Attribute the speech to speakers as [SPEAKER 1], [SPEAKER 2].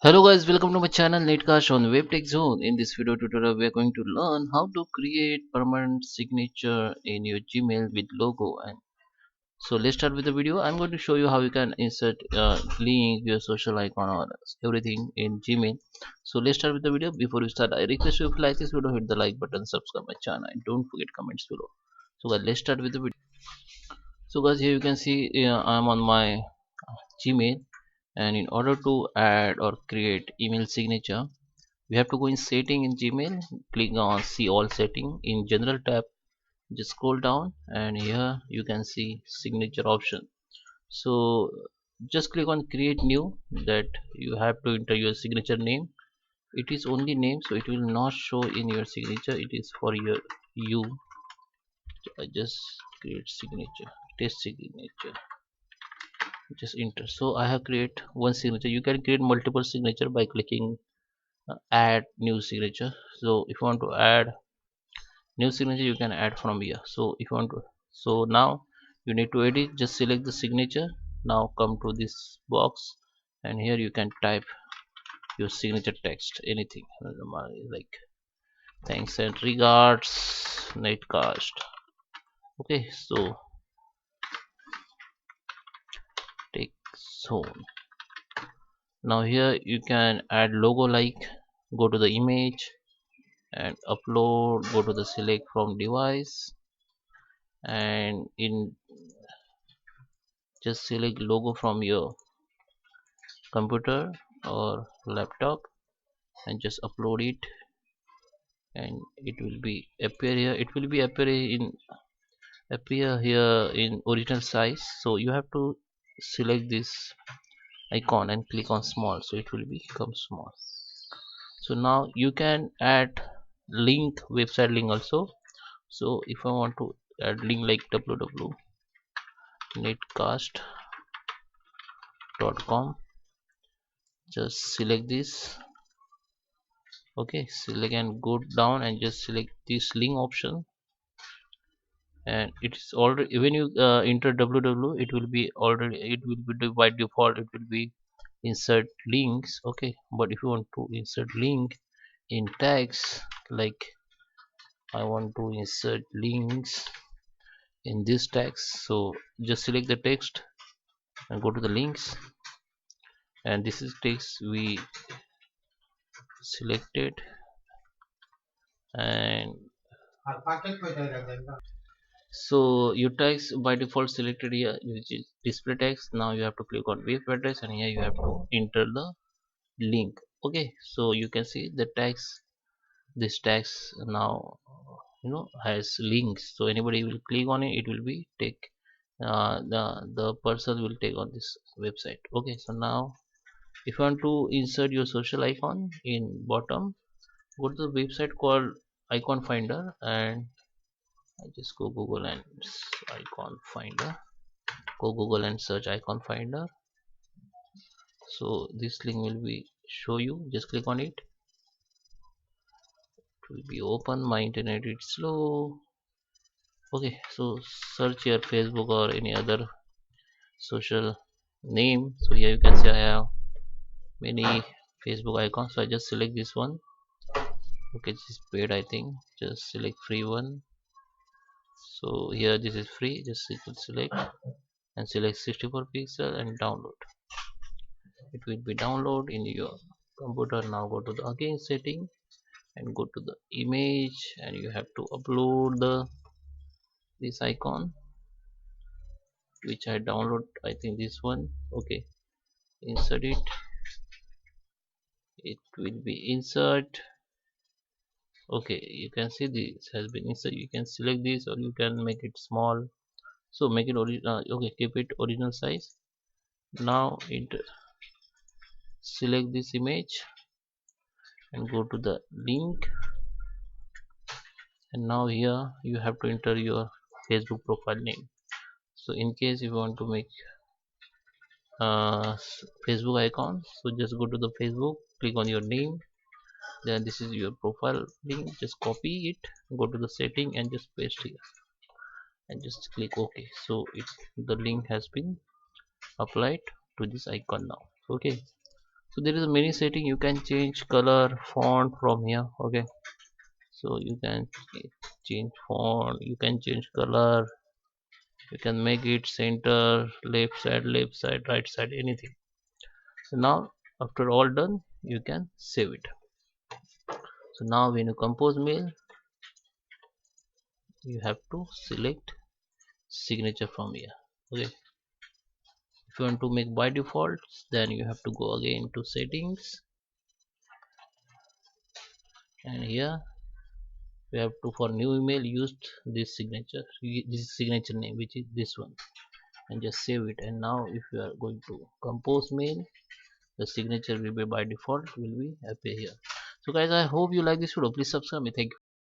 [SPEAKER 1] Hello guys, welcome to my channel NetCast on WebTech Zone. In this video tutorial, we are going to learn how to create permanent signature in your Gmail with logo. And so let's start with the video. I'm going to show you how you can insert link, your social icon, or everything in Gmail. So let's start with the video. Before we start, I request you if you like this video, hit the like button, subscribe my channel, and don't forget comments below. So guys, let's start with the video. So guys, here you can see I'm on my Gmail, and in order to add or create email signature, we have to go in setting in Gmail, click on see all setting. In general tab, just scroll down and here you can see signature option. So just click on create new. That you have to enter your signature name. It is only name, so it will not show in your signature. It is for your you. I just create signature, test signature, just enter. So I have create one signature. You can create multiple signature by clicking add new signature. So if you want to add new signature, you can add from here. So if you want to, so now you need to edit, just select the signature. Now come to this box and here you can type your signature text, anything like thanks and regards netcast. Okay, so take zone. Now here you can add logo, like go to the image and upload, go to the select from device, and in just select logo from your computer or laptop and just upload it, and it will be appear here. It will be appear here in original size. So you have to select this icon and click on small, so it will become small. So now you can add link, website link also. So if I want to add link like www.netcast.com, just select this. Okay, select and go down and just select this link option, and it's already when you enter www, it will be already, it will be by default, it will be insert links. Okay, but if you want to insert link in tags, like I want to insert links in this text, so just select the text and go to the links, and this is text we selected, and so your text by default selected here, which is display text. Now you have to click on web address and here you have to enter the link. Okay, so you can see the text, this text now has links, so anybody will click on it, it will be take the person will take on this website. Okay, so now if you want to insert your social icon in bottom, go to the website called icon finder, and I just go Google and icon finder, go Google and search icon finder. So this link will be show you, just click on it, it will be open. My internet is slow. Okay, so search your Facebook or any other social name. So here you can see I have many Facebook icons, so I just select this one. Okay, this is paid, I think. Just select free one. So here this is free, just select and select 64 pixel and download. It will be download in your computer. Now go to the again setting and go to the image, and you have to upload this icon which I download, I think this one. Okay, insert it, it will be insert. Okay, you can see this has been inserted. You can select this or you can make it small, so make it original. Okay, keep it original size. Now select this image and go to the link, and now here you have to enter your Facebook profile name. So in case if you want to make Facebook icon, so just go to the Facebook, click on your name, then this is your profile link, just copy it, go to the setting and just paste here and just click OK. So the link has been applied to this icon now. Okay, So there is a many setting. You can change color, font from here. Okay, so you can change font, you can change color, you can make it center, left side, right side, anything. So now after all done, you can save it. So now when you compose mail, you have to select signature from here. Okay, if you want to make by default, then you have to go again to settings, and here we have to, for new email, used this signature, this signature name, which is this one, and just save it. And now if you are going to compose mail, the signature will be by default will be appear here. So guys, I hope you like this video. Please subscribe me. Thank you.